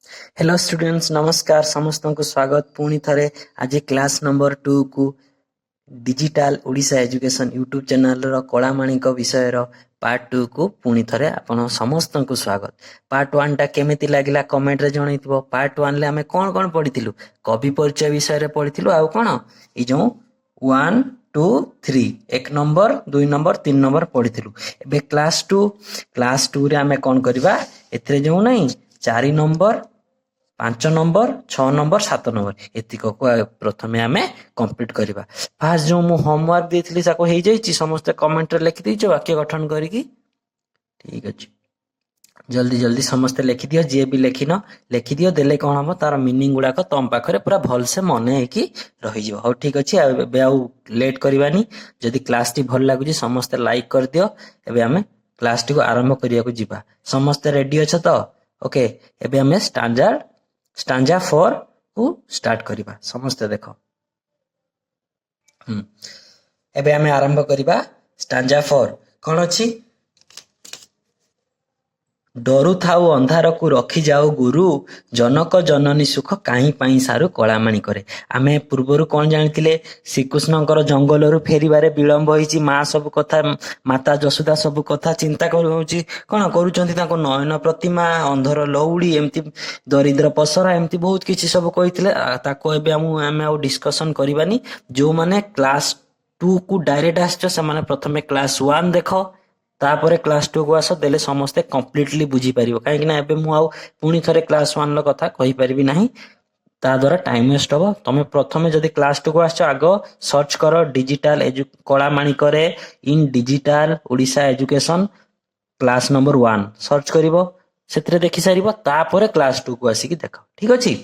Hello students, नमस्कार। समस्त को स्वागत पुणी थरे आज क्लास नंबर 2 को digital Odisha education YouTube channel रो कलामाणिक विषय रो पार्ट 2 को पुणी थरे आपण समस्त को स्वागत। पार्ट 1 टा केमिति लागिला कमेंट रे जणाइथिबो। पार्ट 1 ले हमें कोन कोन पढिथिलु? कवि परिचय विषय रे पढिथिलु। आ कोन ई जो 1 2 3 1 नंबर 2 नंबर 3 नंबर पढिथिलु। एबे क्लास 2 रे हमें कोन करबा? एथरे जो नै 4 नंबर 5 नंबर 6 नंबर 7 नंबर एतिक को प्रथमे आमे कंप्लीट करबा। फास्ट जो मु होमवर्क देथिली साको हेइ जाइछि, समस्त कमेंट रे लिखि दिछो वाक्य गठन करिकि। ठीक अछि, जल्दी जल्दी समस्त लिखि दियो। जे भी लिखिनो लिखि दियो, देले कोन हम तार मीनिंग गुडा को तम पाखरे पूरा भल से मने है कि रहि जिवो। हो ठीक अछि, एबे आउ लेट करबानी। जदि क्लास टी भल लागु छी समस्त लाइक कर दियो। एबे हमें क्लास टी को आरंभ करिया को जिबा। समस्त रेडी अछ तो? ओके, एबे हमें स्टांजा 4 को स्टार्ट करिबा। समस्त देखो। एबे हमें आरंभ करिबा स्टांजा 4। कोन अछि? डरु थाउ अंधार को रखी जाओ गुरु, जनक जननी सुख काई पाई सारू कलामाणी करे। आमे पूर्वरु कोन जानिथिले? श्रीकृष्णकर जंगलरु फेरिबारे विलंब होईची। मां सब कथा, माता जसोदा सब कथा चिंता करूची। कोन करूचंती? ताको नयन प्रतिमा, अंधर लौड़ी, एमती दरिद्र पसरा, एमती बहुत किछि सब कहिथिले। ताको एबे आमे आउ डिस्कशन करिबानी। जो माने क्लास 2 को डायरेक्ट आछो से माने प्रथमे क्लास 1 देखो, तापर क्लास 2 को आस, देले समस्ते कंप्लीटली बुझी परिबो। काहे कि ना एबे मु आउ पुनी थरे क्लास 1 लो कथा कहि परिबी नाही, ता द्वारा टाइम वेस्ट हो। तमे प्रथमे जदि क्लास 2 को आछो, आगो सर्च करो डिजिटल कलामाणी करे इन digital Odisha education class number 1 search करिवो। सेतरे देखि सारिबो, तापर क्लास 2 को आसी कि देखो। ठीक अछि?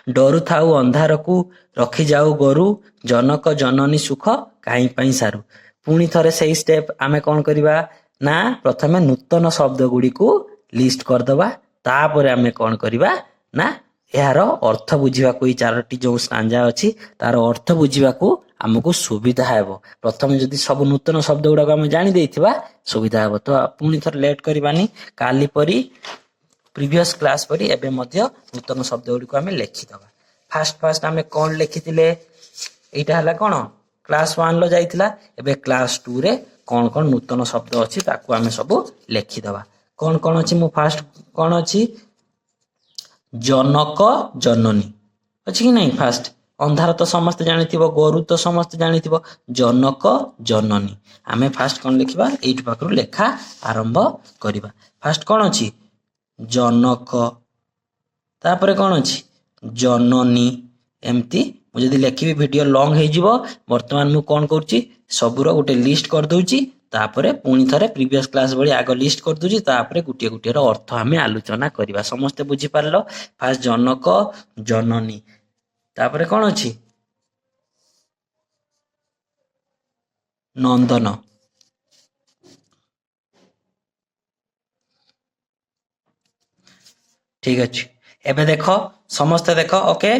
डरु थाउ अंधार को रखी जाऊ गरु, जनक जननी सुख काई पाई सारू। पुणी थरे सही स्टेप आमे कोन करिबा ना, प्रथमे नूतन शब्द गुडी को लिस्ट कर दबा। तापर आमे कोन करिबा ना, यार अर्थ बुझिबा को ई चारोटी जो स्टांजा अछि तार अर्थ बुझिबा को हमको सुविधा हेबो। प्रथमे जदि सब नूतन शब्द गुडा को हम जानि देइथिबा सुविधा हेबो। तो पुणी थरे लेट करिबानी, काली परी प्रीवियस क्लास परी एबे मध्य नूतन शब्द गुडी को हमें लिखि दबा। फास्ट हमें कोन लिखिथिले? एटा हला कोन क्लास 1 लो जाइथिला। एबे क्लास 2 रे कोन कोन नूतन शब्द अछि ताको हमें सब लिखि दबा। कोन कोन अछि? मु फास्ट कोन अछि? जनक जननी अछि कि नहीं? फास्ट अंधार तो समस्त जानिथिबो, गरु तो समस्त जानिथिबो, जनक जननी हमें फास्ट कोन लिखिबा? एइट पाखरु लेखा आरंभ करिबा। फास्ट कोन अछि? जनक, तापर कोन अछि? जननी। एमती मु जदि लिखिबी वीडियो लॉन्ग हे जिवो। वर्तमान मु कोन करूची? सबुरो गोटे लिस्ट कर दउची, तापरे पुणी थरे प्रीवियस क्लास भली आगो लिस्ट कर दउची, तापरे गुटिए गुटिए रो अर्थ हमें आलोचना करिबा। समस्त बुझी पारलो? फास्ट जनक जननी, तापरे कोन अछि? नंदन। ठीक अछि, एबे देखो समस्त देखो। ओके,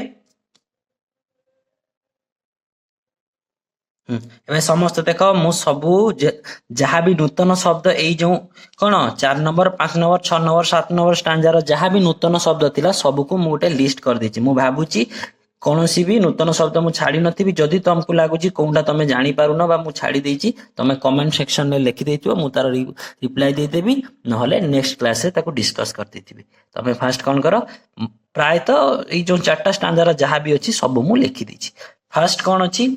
एबे समस्त देखो मु सबू जहाँ भी नूतन शब्द एई जो कोन 4 number 5 number 6 number 7 number stanza रो जहाँ भी नूतन शब्द थिला सबू को मु गोटे लिस्ट कर देछि। मु भाबुची कोनोसी भी नूतन शब्द मु छाड़ी नथिबी। जदि तुमको लागुची कोनटा तमे जानि पारुनो बा मु छाड़ी देछि, तमे कमेंट सेक्शन में लिखि देथिबो, मु तार रिप्लाई दे देबी, नहले नेक्स्ट क्लास रे ताको डिस्कस कर देथिबी। तमे फास्ट कोन करो? प्राय तो एई जो 4टा स्टांजा रो जहाँ भी अछि सब मु लिखि देछि। फास्ट कोन अछि?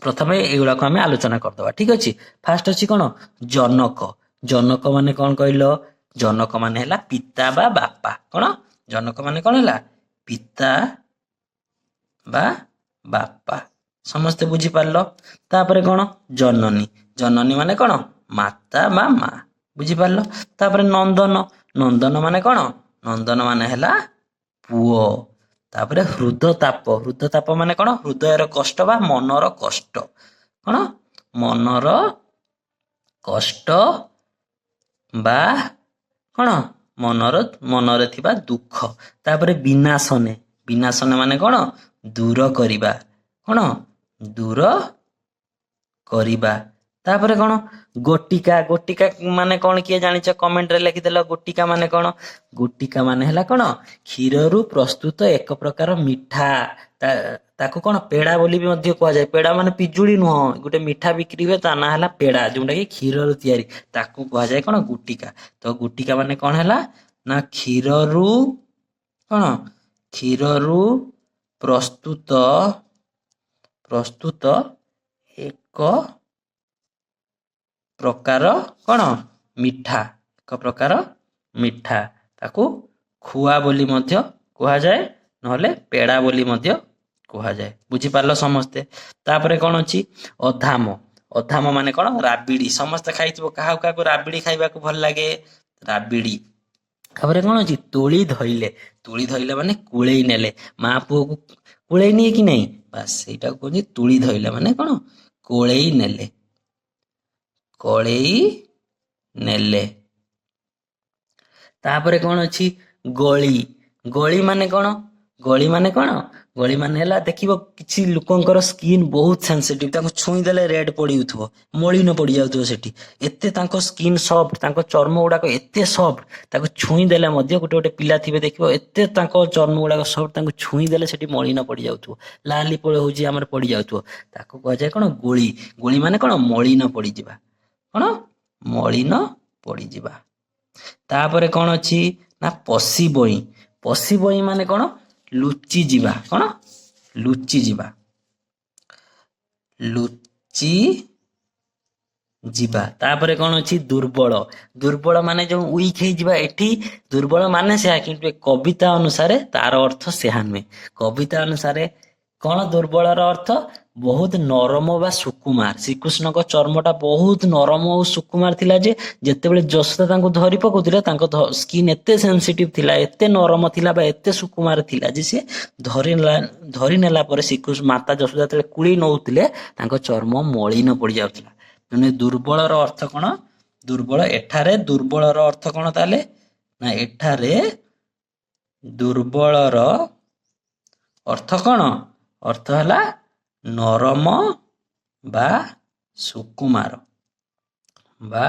प्रथमे एगुड़ा को हमें आलोचना कर दबा। ठीक अछि? फास्ट अछि कोन? जनक। जनक माने कोन कहलो? जनक माने हला पिता बा बापा। कोन? जनक माने कोन हला? पिता बा बापा। समस्त बुझी पारलो? तापरे कोन? जननी। जननी माने कोन? माता बा मां। बुझी पारलो? तापरे नंदन। नंदन माने कोन? नंदन माने हला पुओ। तापरे हृदताप। हृदताप माने कोन? हृदयर कष्ट बा मनर कष्ट। कोन? मनर कष्ट बा कोन? मनरे थिबा दुख। तापरे विनाशने। विनाशने माने कोन? दूर करिबा। कोन? दूर करिबा। ତାପରେ କଣ ଗୋଟିକା ଗୋଟିକା ମାନେ କଣ କିଏ ଜାଣିଛ କମେଣ୍ଟରେ ଲେଖିଦେଲ ଗୋଟିକା ମାନେ କଣ ଗୋଟିକା ମାନେ ହେଲା କଣ କ୍ଷୀରରୁ ପ୍ରସ୍ତୁତ ଏକ ପ୍ରକାର ମିଠା ତାକୁ କଣ ପେଡା ବୋଲି ବି ମଧ୍ୟ କୁହାଯାଏ ପେଡା ମାନେ ପିଜୁଳି ନୁହଁ ଗୋଟେ ମିଠା ବିକ୍ରି ହୁଏ ତା ନାଁ ହେଲା ପେଡା ଯୋଉଟା କି କ୍ଷୀରରୁ ତିଆରି ତାକୁ କୁହାଯାଏ କଣ ଗୁଟିକା ତ ଗୁଟିକା ମାନେ କଣ ହେଲା ନା କଣ କ୍ଷୀରରୁ ପ୍ରସ୍ତୁତ ପ୍ରସ୍ତୁତ ଏକ ପ୍ରକାର କଣ ମିଠା ଏକ ପ୍ରକାର ମିଠା ତାକୁ ଖୁଆ ବୋଲି ମଧ୍ୟ କୁହାଯାଏ ନହେଲେ ପେଡା ବୋଲି ମଧ୍ୟ କୁହାଯାଏ ବୁଝିପାରିଲ ସମସ୍ତେ ତାପରେ କଣ ଅଛି ଅଧାମ ଅଧାମ ମାନେ କଣ ରାବିଡି ସମସ୍ତେ ଖାଇଥିବ କାହାକୁ କାହାକୁ ରାବିଡି ଖାଇବାକୁ ଭଲ ଲାଗେ ରାବିଡି ତାପରେ କଣ ଅଛି ତୁଳି ଧଇଲେ ମାନେ କୁଳେଇ ନେଲେ ମା ପୁଅକୁ କୁଳେଇ ନିଏ କି ନାହିଁ ବାସ୍ ସେଇଟାକୁ କୁହନ୍ତି ତୁଳି ଧଇଲେ ମାନେ କଣ କୋଳେଇ ନେଲେ କଳେଇ ନେଲେ ତାପରେ କଣ ଅଛି ଗଳି ଗଳି ମାନେ କଣ ଗଳି ମାନେ କଣ ଗଳି ମାନେ ହେଲା ଦେଖିବ କିଛି ଲୋକଙ୍କର ସ୍କିନ୍ ବହୁତ ସେନ୍ସିଟିଭ ତାଙ୍କୁ ଛୁଇଁ ଦେଲେ ରେଡ୍ ପଡିଯାଉଥିବ ମଳିନ ପଡିଯାଉଥିବ ସେଠି ଏତେ ତାଙ୍କ ସ୍କିନ୍ ସଫ୍ଟ ତାଙ୍କ ଚର୍ମ ଗୁଡାକ ଏତେ ସଫ୍ଟ ତାକୁ ଛୁଇଁ ଦେଲେ ମଧ୍ୟ ଗୋଟେ ଗୋଟେ ପିଲା ଥିବେ ଦେଖିବ ଏତେ ତାଙ୍କ ଚର୍ମ ଗୁଡାକ ସଫ୍ଟ ତାଙ୍କୁ ଛୁଇଁ ଦେଲେ ସେଠି ମଳିନ ପଡିଯାଉଥିବ ଲାଲି ହଉଛି ଆମର ପଡିଯାଉଥିବ ତାକୁ କୁହାଯାଏ କଣ ଗୋଳି ଗୋଳି ମାନେ କଣ ମଳିନ ପଡିଯିବା କଣ ମଳିନ ପଡିଯିବା ତାପରେ କଣ ଅଛି ନା ପଶି ବଇଁ ମାନେ କଣ ଲୁଚି ଯିବା କଣ ଲୁଚି ଯିବା ଲୁଚି ଯିବା ତାପରେ କଣ ଅଛି ଦୁର୍ବଳ ମାନେ ଯୋଉ ୱିକ୍ ହେଇଯିବା ଏଠି ଦୁର୍ବଳ ମାନେ ସେୟା କିନ୍ତୁ କବିତା ଅନୁସାରେ ତାର ଅର୍ଥ ସେହା ନୁହେଁ କବିତା ଅନୁସାରେ କଣ ଦୁର୍ବଳର ଅର୍ଥ ବହୁତ ନରମ ବା ସୁକୁମାର ଶ୍ରୀକୃଷ୍ଣଙ୍କ ଚର୍ମଟା ବହୁତ ନରମ ଓ ସୁକୁମାର ଥିଲା ଯେ ଯେତେବେଳେ ଯଶୋଦା ତାଙ୍କୁ ଧରି ପକଉଥିଲେ ତାଙ୍କ ସ୍କିନ୍ ଏତେ ସେନ୍ସିଟିଭ ଥିଲା ଏତେ ନରମ ଥିଲା ବା ଏତେ ସୁକୁମାର ଥିଲା ଯେ ସେ ଧରି ନେଲା ପରେ ଶ୍ରୀକୃଷ୍ଣ ମାତା ଯଶୋଦା ଯେତେବେଳେ କୁଳି ନଉଥିଲେ ତାଙ୍କ ଚର୍ମ ମଳିନ ପଡିଯାଉଥିଲା ମାନେ ଦୁର୍ବଳର ଅର୍ଥ କଣ ଦୁର୍ବଳ ଏଠାରେ ଦୁର୍ବଳର ଅର୍ଥ କଣ ତାହେଲେ ନା ଏଠାରେ ଦୁର୍ବଳର ଅର୍ଥ କଣ ଅର୍ଥ ହେଲା ନରମ ବା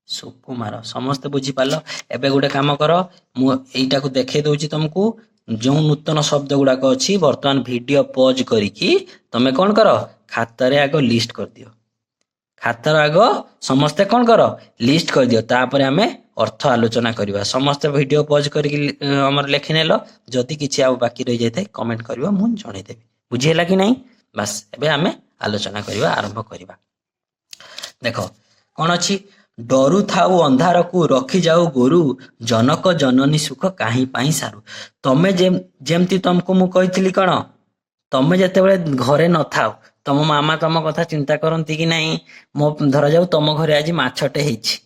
ସୁକୁମାର ସମସ୍ତେ ବୁଝିପାରିଲ ଏବେ ଗୋଟେ କାମ କର ମୁଁ ଏଇଟାକୁ ଦେଖେଇ ଦଉଛି ତମକୁ ଯୋଉ ନୂତନ ଶବ୍ଦ ଗୁଡାକ ଅଛି ବର୍ତ୍ତମାନ ଭିଡିଓ ପଜ କରିକି ତମେ କଣ କର ଖାତାରେ ଆଗ ଲିଷ୍ଟ କରିଦିଅ ଖାତାର ଆଗ ସମସ୍ତେ କଣ କର ଲିଷ୍ଟ କରିଦିଅ ତାପରେ ଆମେ ଅର୍ଥ ଆଲୋଚନା କରିବା ସମସ୍ତେ ଭିଡିଓ ପଜ କରିକି ଆମର ଲେଖିନେଲ ଯଦି କିଛି ଆଉ ବାକି ରହିଯାଇଥାଏ କମେଣ୍ଟ କରିବ ମୁଁ ଜଣେଇଦେବି ବୁଝି ହେଲା କି ନାହିଁ ବାସ୍ ଏବେ ଆମେ ଆଲୋଚନା କରିବା ଆରମ୍ଭ କରିବା ଦେଖ କଣ ଅଛି ଡରୁଥାଉ ଅନ୍ଧାରକୁ ରଖିଯାଉ ଗୋରୁ ଜନକ ଜନନୀ ସୁଖ କାହିଁ ପାଇଁ ସାରୁ ତମେ ଯେମିତି ତମକୁ ମୁଁ କହିଥିଲି କଣ ତମେ ଯେତେବେଳେ ଘରେ ନଥାଉ ତମ ମାମା ତମ କଥା ଚିନ୍ତା କରନ୍ତି କି ନାହିଁ ମୋ ଧରାଯାଉ ତମ ଘରେ ଆଜି ମାଛଟେ ହେଇଛି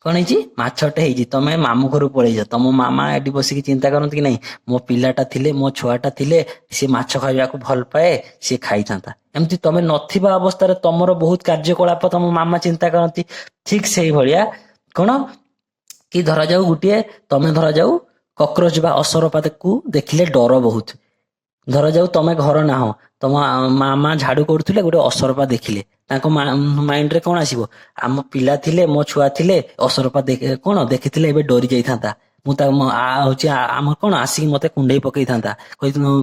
କଣ ହେଇଛି ମାଛଟେ ହେଇଛି ତମେ ମାମୁଁ ଘରକୁ ପଳେଇଛ ତମ ମାମା ଏଠି ବସିକି ଚିନ୍ତା କରନ୍ତି କି ନାହିଁ ମୋ ପିଲାଟା ଥିଲେ ମୋ ଛୁଆଟା ଥିଲେ ସେ ମାଛ ଖାଇବାକୁ ଭଲ ପାଏ ସେ ଖାଇଥାନ୍ତା ଏମିତି ତମେ ନଥିବା ଅବସ୍ଥାରେ ତମର ବହୁତ କାର୍ଯ୍ୟକଳାପ ତମ ମାମା ଚିନ୍ତା କରନ୍ତି ଠିକ ସେଇଭଳିଆ କଣ କି ଧରାଯାଉ ଗୋଟିଏ ତମେ ଧରାଯାଉ କକରୋଚ ବା ଅସରପାକୁ ଦେଖିଲେ ଡର ବହୁତ ଧରାଯାଉ ତମେ ଘର ନାହଁ ତମ ମାମା ଝାଡୁ କରୁଥିଲେ ଗୋଟେ ଅସରପା ଦେଖିଲେ ତାଙ୍କ ମାଇଣ୍ଡରେ କଣ ଆସିବ ଆମ ପିଲା ଥିଲେ ମୋ ଛୁଆ ଥିଲେ ଅସରପା କଣ ଦେଖିଥିଲେ ଏବେ ଡରି ଯାଇଥାନ୍ତା ମୁଁ ତା ହଉଛି ଆମର କଣ ଆସିକି ମତେ କୁଣ୍ଡେଇ ପକେଇଥାନ୍ତା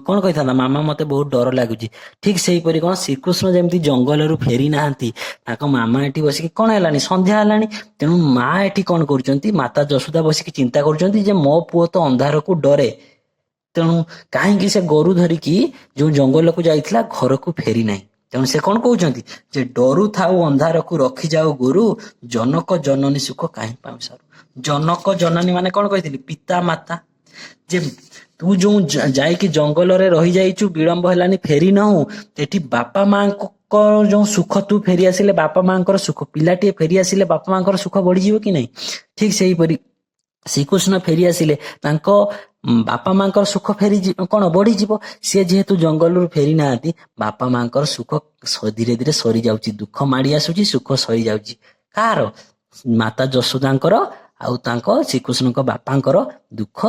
କଣ କହିଥାନ୍ତା ମାମା ମତେ ବହୁତ ଡର ଲାଗୁଛି ଠିକ ସେଇପରି କଣ ଶ୍ରୀକୃଷ୍ଣ ଯେମିତି ଜଙ୍ଗଲରୁ ଫେରି ନାହାନ୍ତି ତାଙ୍କ ମାମା ଏଠି ବସିକି କଣ ହେଲାଣି ସନ୍ଧ୍ୟା ହେଲାଣି ତେଣୁ ମା ଏଠି କଣ କରୁଛନ୍ତି ମାତା ଯଶୋଦା ବସିକି ଚିନ୍ତା କରୁଛନ୍ତି ଯେ ମୋ ପୁଅ ତ ଅନ୍ଧାରକୁ ଡରେ ତେଣୁ କାହିଁକି ସେ ଗୋରୁ ଧରିକି ଯୋଉ ଜଙ୍ଗଲକୁ ଯାଇଥିଲା ଘରକୁ ଫେରି ନାହିଁ ତେଣୁ ସେ କଣ କହୁଛନ୍ତି ଯେ ଡରୁ ଥାଉ ଅନ୍ଧାରକୁ ରଖିଯାଉ ଗୋରୁ ଜନକ ଜନନୀ ସୁଖ କାହିଁ ପାଇଁ ସାରୁ ଜନକ ଜନନୀ ମାନେ କଣ କହିଥିଲି ପିତା ମାତା ଯେ ତୁ ଯୋଉ ଯାଇକି ଜଙ୍ଗଲରେ ରହିଯାଇଛୁ ବିଳମ୍ବ ହେଲାନି ଫେରି ନାହୁଁ ଏଠି ବାପା ମାଙ୍କ ଯୋଉ ସୁଖ ତୁ ଫେରି ଆସିଲେ ବାପା ମାଙ୍କର ସୁଖ ପିଲାଟିଏ ଫେରି ଆସିଲେ ବାପା ମାଙ୍କର ସୁଖ ବଢିଯିବ କି ନାହିଁ ଠିକ ସେଇପରି ଶ୍ରୀକୃଷ୍ଣ ଫେରି ଆସିଲେ ତାଙ୍କ ବାପା ମାଙ୍କର ସୁଖ କଣ ବଢିଯିବ ସିଏ ଯେହେତୁ ଜଙ୍ଗଲରୁ ଫେରି ନାହାନ୍ତି ବାପା ମାଙ୍କର ସୁଖ ଧୀରେ ଧୀରେ ସରିଯାଉଛି ଦୁଃଖ ମାଡି ଆସୁଛି ସୁଖ ସରିଯାଉଛି କାହାର ମାତା ଯଶୋଦାଙ୍କର ଆଉ ତାଙ୍କ ଶ୍ରୀକୃଷ୍ଣଙ୍କ ବାପାଙ୍କର ଦୁଃଖ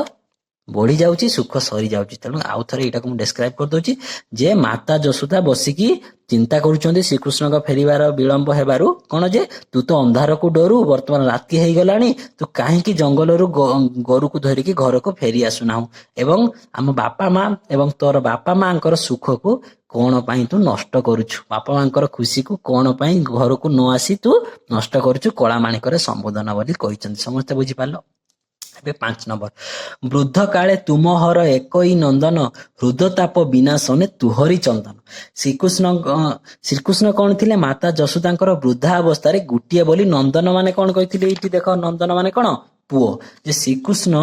ବଢି ଯାଉଛି, ସୁଖ ସରି ଯାଉଛି। ତେଣୁ ଆଉ ଥରେ ଏଇଟାକୁ ମୁଁ ଡେସ୍କ୍ରାଇବ କରିଦଉଛି ଯେ ମାତା ଯଶୋଦା ବସିକି ଚିନ୍ତା କରୁଛନ୍ତି ଶ୍ରୀକୃଷ୍ଣଙ୍କ ଫେରିବାର ବିଳମ୍ବ ହେବାରୁ, କଣ ଯେ ତୁ ତ ଅନ୍ଧାରକୁ ଡରୁ, ବର୍ତ୍ତମାନ ରାତି ହେଇଗଲାଣି, ତୁ କାହିଁକି ଜଙ୍ଗଲରୁ ଗୋରୁକୁ ଧରିକି ଘରକୁ ଫେରି ଆସୁନାହୁଁ ଏବଂ ଆମ ବାପା ମା ଏବଂ ତୋର ବାପା ମାଙ୍କର ସୁଖକୁ କଣ ପାଇଁ ତୁ ନଷ୍ଟ କରୁଛୁ, ବାପା ମାଙ୍କର ଖୁସିକୁ କଣ ପାଇଁ ଘରକୁ ନ ଆସି ତୁ ନଷ୍ଟ କରୁଛୁ, କଳାମାଣିକରେ ସମ୍ବୋଧନ ବୋଲି କହିଛନ୍ତି। ସମସ୍ତେ ବୁଝିପାରିଲ? ଏବେ 5 ନମ୍ବର, ବୃଦ୍ଧ କାଳେ ତୁମ ହର ଏକଇ ନନ୍ଦନ, ହୃଦତାପ ବିନାଶନେ ତୁହରି ଚନ୍ଦନ। ଶ୍ରୀକୃଷ୍ଣ କଣ ଥିଲେ? ମାତା ଯଶୋଦାଙ୍କର ବୃଦ୍ଧା ଅବସ୍ଥାରେ ଗୋଟିଏ ବୋଲି ନନ୍ଦନ ମାନେ କଣ କହିଥିଲେ? ଏଇଠି ଦେଖ, ନନ୍ଦନ ମାନେ କଣ? ପୁଅ। ଯେ ଶ୍ରୀକୃଷ୍ଣ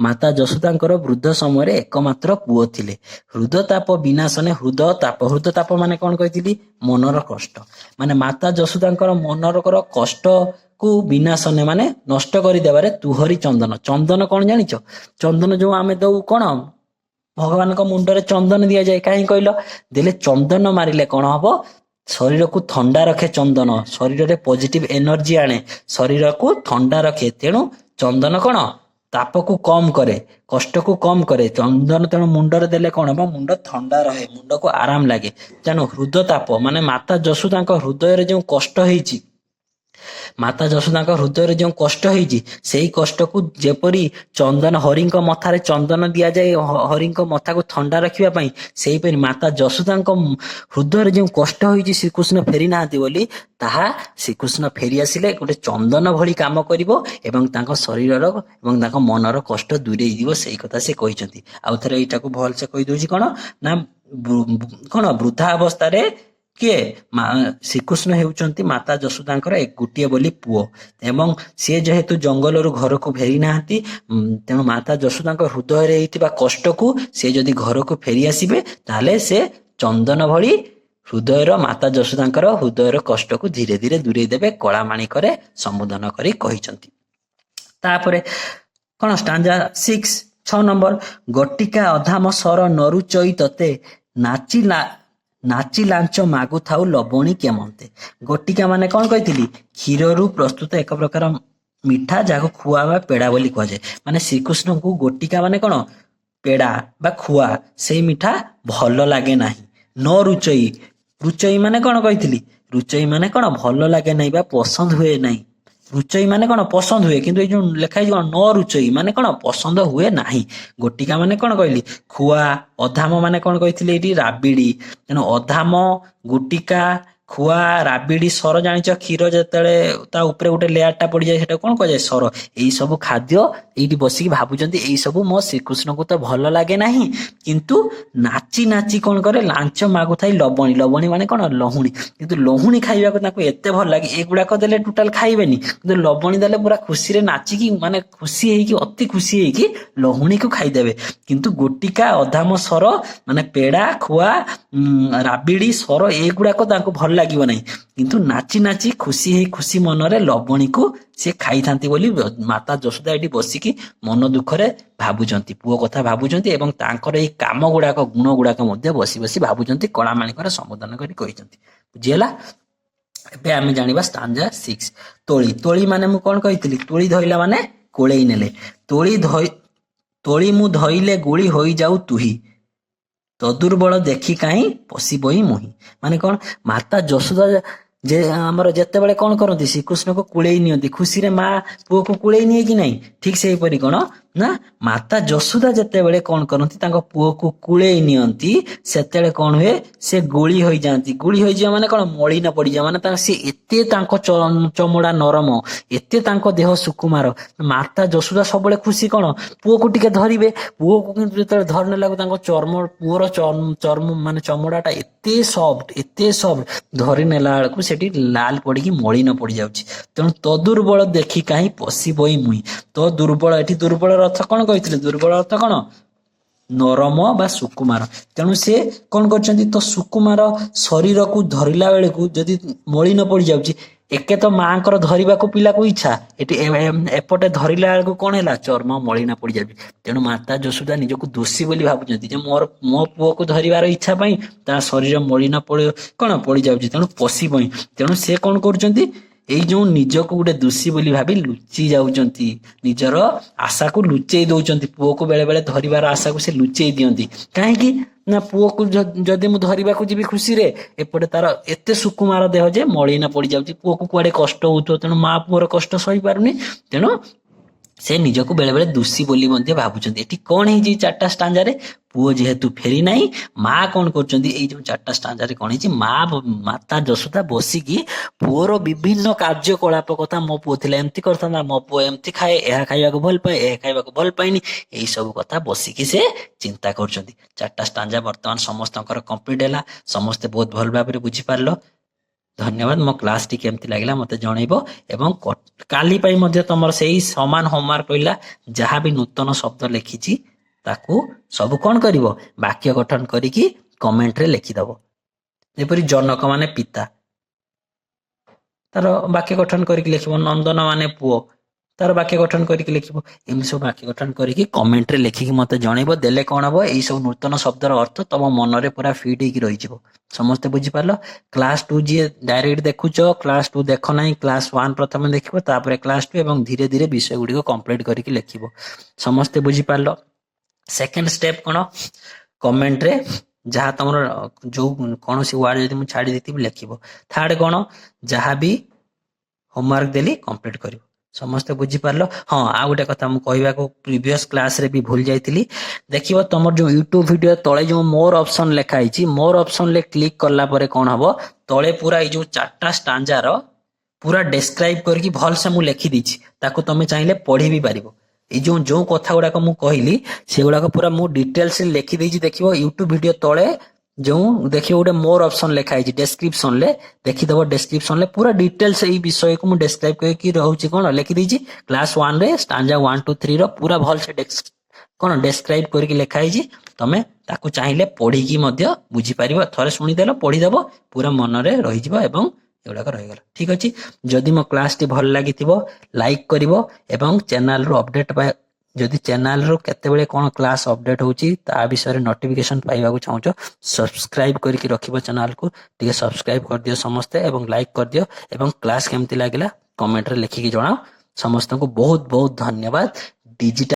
ମାତା ଯଶୋଦାଙ୍କର ବୃଦ୍ଧ ସମୟରେ ଏକମାତ୍ର ପୁଅ ଥିଲେ। ହୃଦତାପ ବିନାଶନେ, ହୃଦତାପ ମାନେ କଣ କହିଥିଲି? ମନର କଷ୍ଟ। ମାନେ ମାତା ଯଶୋଦାଙ୍କର ମନର କଷ୍ଟ କୁ ବିନାଶନେ ମାନେ ନଷ୍ଟ କରିଦେବାରେ ତୁହରି ଚନ୍ଦନ। ଚନ୍ଦନ କଣ ଜାଣିଛ? ଚନ୍ଦନ ଯୋଉ ଆମେ ଦଉ, କଣ ଭଗବାନଙ୍କ ମୁଣ୍ଡରେ ଚନ୍ଦନ ଦିଆଯାଏ, କାହିଁ କହିଲ? ଦେଲେ ଚନ୍ଦନ ମାରିଲେ କଣ ହବ? ଶରୀରକୁ ଥଣ୍ଡା ରଖେ ଚନ୍ଦନ, ଶରୀରରେ ପଜିଟିଭ ଏନର୍ଜି ଆଣେ, ଶରୀରକୁ ଥଣ୍ଡା ରଖେ। ତେଣୁ ଚନ୍ଦନ କଣ? ତାପକୁ କମ କରେ, କଷ୍ଟକୁ କମ କରେ ଚନ୍ଦନ। ତେଣୁ ମୁଣ୍ଡରେ ଦେଲେ କଣ ହବ? ମୁଣ୍ଡ ଥଣ୍ଡା ରହେ, ମୁଣ୍ଡକୁ ଆରାମ ଲାଗେ। ତେଣୁ ହୃଦତାପ ମାନେ ମାତା ଯଶୋଦାଙ୍କ ହୃଦୟରେ ଯେଉଁ କଷ୍ଟ ହେଇଛି, ମାତା ଯଶୋଦାଙ୍କ ହୃଦୟରେ ଯେଉଁ କଷ୍ଟ ହେଇଛି, ସେଇ କଷ୍ଟକୁ ଯେପରି ଚନ୍ଦନ, ହରିଙ୍କ ମଥାରେ ଚନ୍ଦନ ଦିଆଯାଏ ହରିଙ୍କ ମଥାକୁ ଥଣ୍ଡା ରଖିବା ପାଇଁ, ସେଇପରି ମାତା ଯଶୋଦାଙ୍କ ହୃଦୟରେ ଯେଉଁ କଷ୍ଟ ହେଇଛି ଶ୍ରୀକୃଷ୍ଣ ଫେରି ନାହାନ୍ତି ବୋଲି, ତାହା ଶ୍ରୀକୃଷ୍ଣ ଫେରି ଆସିଲେ ଗୋଟେ ଚନ୍ଦନ ଭଳି କାମ କରିବ ଏବଂ ତାଙ୍କ ଶରୀରର ଏବଂ ତାଙ୍କ ମନର କଷ୍ଟ ଦୂରେଇ ଯିବ। ସେଇ କଥା ସେ କହିଛନ୍ତି। ଆଉ ଥରେ ଏଇଟାକୁ ଭଲସେ କହିଦଉଛି, କଣ ନା କଣ ବୃଦ୍ଧା ଅବସ୍ଥାରେ କିଏ? ଶ୍ରୀକୃଷ୍ଣ ହେଉଛନ୍ତି ମାତା ଯଶୋଦାଙ୍କର ଗୋଟିଏ ବୋଲି ପୁଅ ଏବଂ ସିଏ ଯେହେତୁ ଜଙ୍ଗଲରୁ ଘରକୁ ଫେରି ନାହାନ୍ତି, ତେଣୁ ମାତା ଯଶୋଦାଙ୍କ ହୃଦୟରେ ହେଇଥିବା କଷ୍ଟକୁ ସେ ଯଦି ଘରକୁ ଫେରି ଆସିବେ, ତାହେଲେ ସେ ଚନ୍ଦନ ଭଳି ହୃଦୟର, ମାତା ଯଶୋଦାଙ୍କର ହୃଦୟର କଷ୍ଟକୁ ଧୀରେ ଧୀରେ ଦୂରେଇ ଦେବେ, କଳାମାଣିକରେ ସମ୍ବୋଧନ କରି କହିଛନ୍ତି। ତାପରେ କଣ? ଷ୍ଟାଞ୍ଜା 6 ନମ୍ବର, ଗଟିକା ଅଧାମ ସର ନରୁଚଇ ତତେ, ନାଚି ଲାଞ୍ଚ ମାଗୁଥାଉ ଲବଣୀ କେମନ୍ତେ। ଗଟିକା ମାନେ କଣ କହିଥିଲି? କ୍ଷୀରରୁ ପ୍ରସ୍ତୁତ ଏକ ପ୍ରକାର ମିଠା, ଯାହାକୁ ଖୁଆ ବା ପେଡା ବୋଲି କୁହାଯାଏ। ମାନେ ଶ୍ରୀକୃଷ୍ଣଙ୍କୁ ଗୋଟିକା ମାନେ କଣ? ପେଡା ବା ଖୁଆ, ସେଇ ମିଠା ଭଲ ଲାଗେ ନାହିଁ। ନ ରୁଚଇ, ରୁଚଇ ମାନେ କଣ କହିଥିଲି? ରୁଚଇ ମାନେ କଣ? ଭଲ ଲାଗେ ନାହିଁ ବା ପସନ୍ଦ ହୁଏ ନାହିଁ। ରୁଚଇ ମାନେ କଣ? ପସନ୍ଦ ହୁଏ, କିନ୍ତୁ ଏଇ ଯୋଉ ଲେଖା ହେଇଛି କଣ? ନ ରୁଚଇ ମାନେ କଣ? ପସନ୍ଦ ହୁଏ ନାହିଁ। ଗୋଟିକା ମାନେ କଣ କହିଲି? ଖୁଆ। ଅଧାମ ମାନେ କଣ କହିଥିଲି? ଏଇଠି ରାବିଡି। ତେଣୁ ଅଧାମ, ଗୋଟିକା, ଖୁଆ, ରାବିଡି, ସର ଜାଣିଛ, କ୍ଷୀର ଯେତେବେଳେ ତା ଉପରେ ଗୋଟେ ଲେୟାର ଟା ପଡିଯାଏ, ସେଟା କଣ କୁହାଯାଏ? ସର। ଏଇ ସବୁ ଖାଦ୍ୟ ଏଇଠି ବସିକି ଭାବୁଛନ୍ତି, ଏଇ ସବୁ ମୋ ଶ୍ରୀକୃଷ୍ଣଙ୍କୁ ତ ଭଲ ଲାଗେ ନାହିଁ, କିନ୍ତୁ ନାଚି ନାଚି କଣ କରେ? ଲାଞ୍ଚ ମାଗୁଥାଏ ଲବଣୀ। ଲବଣୀ ମାନେ କଣ? ଲହୁଣୀ। କିନ୍ତୁ ଲହୁଣୀ ଖାଇବାକୁ ତାଙ୍କୁ ଏତେ ଭଲ ଲାଗେ, ଏଗୁଡାକ ଦେଲେ ଟୋଟାଲ ଖାଇବେନି, କିନ୍ତୁ ଲବଣୀ ଦେଲେ ପୁରା ଖୁସିରେ ନାଚିକି, ମାନେ ଖୁସି ହେଇକି, ଅତି ଖୁସି ହେଇକି ଲହୁଣୀକୁ ଖାଇଦେବେ। କିନ୍ତୁ ଗୋଟିକା, ଅଧାମ, ସର ମାନେ ପେଡା, ଖୁଆ, ରାବିଡି, ସର, ଏଗୁଡାକ ତାଙ୍କୁ ଭଲ ଲାଗିବ ନାହିଁ, କିନ୍ତୁ ନାଚି ନାଚି ଖୁସି ହେଇ, ଖୁସି ମନରେ ଲବଣୀକୁ ସେ ଖାଇଥାନ୍ତି ବୋଲି ମାତା ଯଶୋଦା ଏଠି ବସିକି ମନ ଦୁଃଖରେ ଭାବୁଛନ୍ତି, ପୁଅ କଥା ଭାବୁଛନ୍ତି ଏବଂ ତାଙ୍କର ଏଇ କାମ ଗୁଡାକ, ଗୁଣ ଗୁଡାକ ମଧ୍ୟ ବସି ବସି ଭାବୁଛନ୍ତି, କଳାମାଣିକର ସମ୍ବୋଧନ କରି କହିଛନ୍ତି। ବୁଝିହେଲା? ଏବେ ଆମେ ଜାଣିବା ଷ୍ଟାଞ୍ଜା 6। ତୋଳି। ତୋଳି ମାନେ ମୁଁ କଣ କହିଥିଲି? ତୋଳି ଧଇଲା ମାନେ କୋଳେଇ ନେଲେ। ତୋଳି ମୁଁ ଧଇଲେ ଗୁଳି ହୋଇଯାଉ ତୁହି, ତଦୁର୍ବଳ ଦେଖି କାହିଁ ପଶିବଇ ମୁହିଁ। ମାନେ କଣ? ମାତା ଯଶୋଦା ଯେ ଆମର ଯେତେବେଳେ କଣ କରନ୍ତି? ଶ୍ରୀକୃଷ୍ଣକୁ କୁଳେଇ ନିଅନ୍ତି। ଖୁସିରେ ମା ପୁଅକୁ କୁଳେଇ ନିଏ କି ନାହିଁ? ଠିକ ସେଇପରି କଣ ନା ମାତା ଯଶୋଦା ଯେତେବେଳେ କଣ କରନ୍ତି? ତାଙ୍କ ପୁଅକୁ କୁଳେଇ ନିଅନ୍ତି, ସେତେବେଳେ କଣ ହୁଏ? ସେ ଗୁଳି ହୋଇଯାଆନ୍ତି। ଗୁଳି ହୋଇଯିବା ମାନେ କଣ? ମଳିନ ପଡିଯିବା ମାନେ ସେ ଏତେ ତାଙ୍କ ଚମଡା ନରମ, ଏତେ ତାଙ୍କ ଦେହ ସୁକୁମାର। ମାତା ଯଶୋଦା ସବୁବେଳେ ଖୁସି କଣ? ପୁଅକୁ ଟିକେ ଧରିବେ। ପୁଅକୁ କିନ୍ତୁ ଯେତେବେଳେ ଧରି ନେଲାକୁ ତାଙ୍କ ପୁଅର ଚର୍ମ ମାନେ ଚମଡାଟା ଏତେ ସଫ୍ଟ, ଏତେ ସଫ୍ଟ, ଧରି ନେଲା ବେଳକୁ ସେଠି ଲାଲ ପଡିକି ମଳିନ ପଡିଯାଉଛି। ତେଣୁ ତଦୁର୍ବଳ ଦେଖି କାହିଁ ପଶିବଇ ମୁହିଁ। ତ ଦୁର୍ବଳ, ଏଠି ଦୁର୍ବଳର ଅର୍ଥ କଣ କହିଥିଲେ? ଦୁର୍ବଳ ଅର୍ଥ କଣ? ନରମ ବା ସୁକୁମାର। ତେଣୁ ସେ କଣ କରିଛନ୍ତି? ତ ସୁକୁମାର ଶରୀରକୁ ଧରିଲା ବେଳକୁ ଯଦି ମଳିନ ପଡିଯାଉଛି, ଏକେ ତ ମାଙ୍କର ଧରିବାକୁ ପିଲାକୁ ଇଚ୍ଛା, ଏଠି ଏପଟେ ଧରିଲା ବେଳକୁ କଣ ହେଲା? ଚର୍ମ ମଳିନ ପଡିଯାଉଛି। ତେଣୁ ମାତା ଯଶୋଦା ନିଜକୁ ଦୋଷୀ ବୋଲି ଭାବୁଛନ୍ତି ଯେ ମୋ ପୁଅକୁ ଧରିବାର ଇଚ୍ଛା ପାଇଁ ତା ଶରୀର ମଳିନ କଣ ପଡିଯାଉଛି, ତେଣୁ ପଶିବଇଁ। ତେଣୁ ସେ କଣ କରୁଛନ୍ତି? ଏଇ ଯୋଉ ନିଜକୁ ଗୋଟେ ଦୋଷୀ ବୋଲି ଭାବି ଲୁଚି ଯାଉଛନ୍ତି, ନିଜର ଆଶାକୁ ଲୁଚେଇ ଦଉଛନ୍ତି। ପୁଅକୁ ବେଳେ ବେଳେ ଧରିବାର ଆଶାକୁ ସେ ଲୁଚେଇ ଦିଅନ୍ତି। କାହିଁକି ନା ପୁଅକୁ ଯଦି ମୁଁ ଧରିବାକୁ ଯିବି ଖୁସିରେ, ଏପଟେ ତାର ଏତେ ସୁକୁମାର ଦେହ ଯେ ମଳିନା ପଡିଯାଉଛି, ପୁଅକୁ କୁଆଡେ କଷ୍ଟ ହଉଥିବ, ତେଣୁ ମା ପୁଅର କଷ୍ଟ ସହିପାରୁନି, ତେଣୁ ସେ ନିଜକୁ ବେଳେ ବେଳେ ଦୋଷୀ ବୋଲି ମଧ୍ୟ ଭାବୁଛନ୍ତି। ଏଠି କଣ ହେଇଛି 4ଟା ଷ୍ଟାଞ୍ଜାରେ? ପୁଅ ଯେହେତୁ ଫେରି ନାହିଁ, ମା କଣ କରୁଛନ୍ତି, ଏଇ ଯୋଉ 4ଟା ଷ୍ଟାଞ୍ଜାରେ କଣ ହେଇଛି, ମାତା ଯଶୋଦା ବସିକି ପୁଅର ବିଭିନ୍ନ କାର୍ଯ୍ୟକଳାପ କଥା, ମୋ ପୁଅ ଥିଲା ଏମିତି କରିଥାନ୍ତା, ମୋ ପୁଅ ଏମିତି ଖାଏ, ଏହା ଖାଇବାକୁ ଭଲ ପାଏ, ଏହା ଖାଇବାକୁ ଭଲ ପାଏନି, ଏଇ ସବୁ କଥା ବସିକି ସେ ଚିନ୍ତା କରୁଛନ୍ତି। 4ଟା ଷ୍ଟାଞ୍ଜା ବର୍ତ୍ତମାନ ସମସ୍ତଙ୍କର କମ୍ପ୍ଲିଟ ହେଲା। ସମସ୍ତେ ବହୁତ ଭଲ ଭାବରେ ବୁଝିପାରିଲ। ଧନ୍ୟବାଦ। ମୋ କ୍ଲାସଟି କେମିତି ଲାଗିଲା ମତେ ଜଣେଇବ, ଏବଂ କାଲି ପାଇଁ ମଧ୍ୟ ତମର ସେଇ ସମାନ ହୋମୱାର୍କ ରହିଲା। ଯାହା ବି ନୂତନ ଶବ୍ଦ ଲେଖିଛି ତାକୁ ସବୁ କଣ କରିବ, ବାକ୍ୟ ଗଠନ କରିକି କମେଣ୍ଟରେ ଲେଖିଦବ। ଯେପରି ଜନକ ମାନେ ପିତା, ତାର ବାକ୍ୟ ଗଠନ କରିକି ଲେଖିବ। ନନ୍ଦନ ମାନେ ପୁଅ, ତାର ବାକ୍ୟ ଗଠନ କରିକି ଲେଖିବ। ଏମିତି ସବୁ ବାକ୍ୟ ଗଠନ କରିକି କମେଣ୍ଟରେ ଲେଖିକି ମତେ ଜଣେଇବ। ଦେଲେ କଣ ହବ, ଏଇ ସବୁ ନୂତନ ଶବ୍ଦର ଅର୍ଥ ତମ ମନରେ ପୁରା ଫିଟ୍ ହେଇକି ରହିଯିବ। ସମସ୍ତେ ବୁଝିପାରିଲ? କ୍ଲାସ 2 ଯିଏ ଡାଇରେକ୍ଟ ଦେଖୁଛ, କ୍ଲାସ 2 ଦେଖ ନାହିଁ, କ୍ଲାସ 1 ପ୍ରଥମେ ଦେଖିବ, ତାପରେ କ୍ଲାସ 2, ଏବଂ ଧୀରେ ଧୀରେ ବିଷୟ ଗୁଡିକ କମ୍ପ୍ଲିଟ କରିକି ଲେଖିବ। ସମସ୍ତେ ବୁଝିପାରିଲ? ସେକେଣ୍ଡ ଷ୍ଟେପ କଣ, କମେଣ୍ଟରେ ଯାହା ତମର ଯୋଉ କୌଣସି ୱାର୍ଡ ଯଦି ମୁଁ ଛାଡି ଦେଇଥିବି ଲେଖିବ। ଥାର୍ଡ କଣ, ଯାହାବି ହୋମୱାର୍କ ଦେଲି କମ୍ପ୍ଲିଟ କରିବ। ସମସ୍ତେ ବୁଝିପାରିଲ? ହଁ, ଆଉ ଗୋଟେ କଥା ମୁଁ କହିବାକୁ ପ୍ରିଭିୟସ କ୍ଲାସରେ ବି ଭୁଲି ଯାଇଥିଲି। ଦେଖିବ ତମର ଯୋଉ ୟୁଟ୍ୟୁବ ଭିଡିଓ ତଳେ ଯୋଉ ମୋର ଅପସନ ଲେଖା ହେଇଛି, ମୋର ଅପସନରେ କ୍ଲିକ କଲା ପରେ କଣ ହବ, ତଳେ ପୁରା ଏଇ ଯୋଉ 4ଟା ଷ୍ଟାଞ୍ଜାର ପୁରା ଡେସ୍କ୍ରାଇବ କରିକି ଭଲସେ ମୁଁ ଲେଖିଦେଇଛି। ତାକୁ ତମେ ଚାହିଁଲେ ପଢି ବି ପାରିବ। ଏଇ ଯୋଉ କଥା ଗୁଡାକ ମୁଁ କହିଲି ସେଗୁଡାକ ପୁରା ମୁଁ ଡିଟେଲସରେ ଲେଖିଦେଇଛି। ଦେଖିବ ୟୁଟ୍ୟୁବ ଭିଡିଓ ତଳେ ଯୋଉ ଦେଖିବ ଗୋଟେ ମୋର ଅପସନ ଲେଖା ହେଇଛି, ଡେସ୍କ୍ରିପସନରେ ଦେଖିଦବ। ଡେସ୍କ୍ରିପସନରେ ପୁରା ଡିଟେଲସ ଏଇ ବିଷୟକୁ ମୁଁ ଡେସ୍କ୍ରାଇବ କରିକି ରହୁଛି କଣ ଲେଖିଦେଇଛି। କ୍ଲାସ 1ରେ ଷ୍ଟାଞ୍ଜା 1 2 3 ର ପୁରା ଭଲସେ କଣ ଡେସ୍କ୍ରାଇବ କରିକି ଲେଖା ହେଇଛି। ତମେ ତାକୁ ଚାହିଁଲେ ପଢିକି ମଧ୍ୟ ବୁଝିପାରିବ। ଥରେ ଶୁଣିଦେଲ, ପଢିଦବ, ପୁରା ମନରେ ରହିଯିବ, ଏବଂ ଏଗୁଡାକ ରହିଗଲା। ଠିକ ଅଛି। ଯଦି ମୋ କ୍ଲାସଟି ଭଲ ଲାଗିଥିବ ଲାଇକ୍ କରିବ, ଏବଂ ଚ୍ୟାନେଲରୁ ଅପଡେଟ ଯଦି ଚ୍ୟାନେଲରୁ କେତେବେଳେ କଣ କ୍ଲାସ ଅପଡେଟ ହଉଛି ତା ବିଷୟରେ ନୋଟିଫିକେସନ ପାଇବାକୁ ଚାହୁଁଛ, ସବସ୍କ୍ରାଇବ କରିକି ରଖିବ ଚ୍ୟାନେଲକୁ। ଟିକେ ସବସ୍କ୍ରାଇବ କରିଦିଅ ସମସ୍ତେ, ଏବଂ ଲାଇକ୍ କରିଦିଅ, ଏବଂ କ୍ଲାସ କେମିତି ଲାଗିଲା କମେଣ୍ଟରେ ଲେଖିକି ଜଣାଅ। ସମସ୍ତଙ୍କୁ ବହୁତ ବହୁତ ଧନ୍ୟବାଦ। ଡିଜିଟାଲ